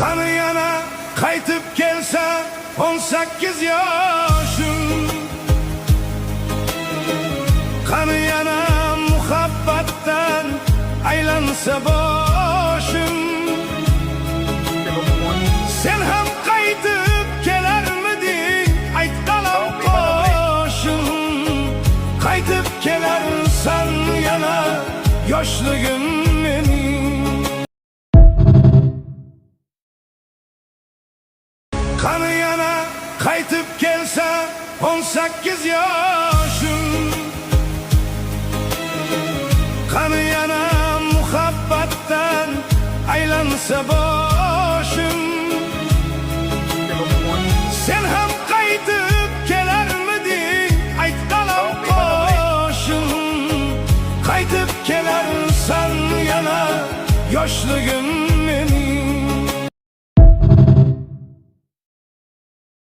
Kanı yana qaytib kelsa 18 yoshim, kanı yana muhabbatdan aylansa boshim, sen ham qaytib kelarmiding aytqalam qo'shim, qaytib kelarsan yana yoshligim mening. Kanı yana qaytib kelsa 18 yoshim, kanı yana muhabbatdan aylansa boshim, sen ham qaytib kelarmiding aytqalam qo'shim, qaytib kelarsan yana yoshligim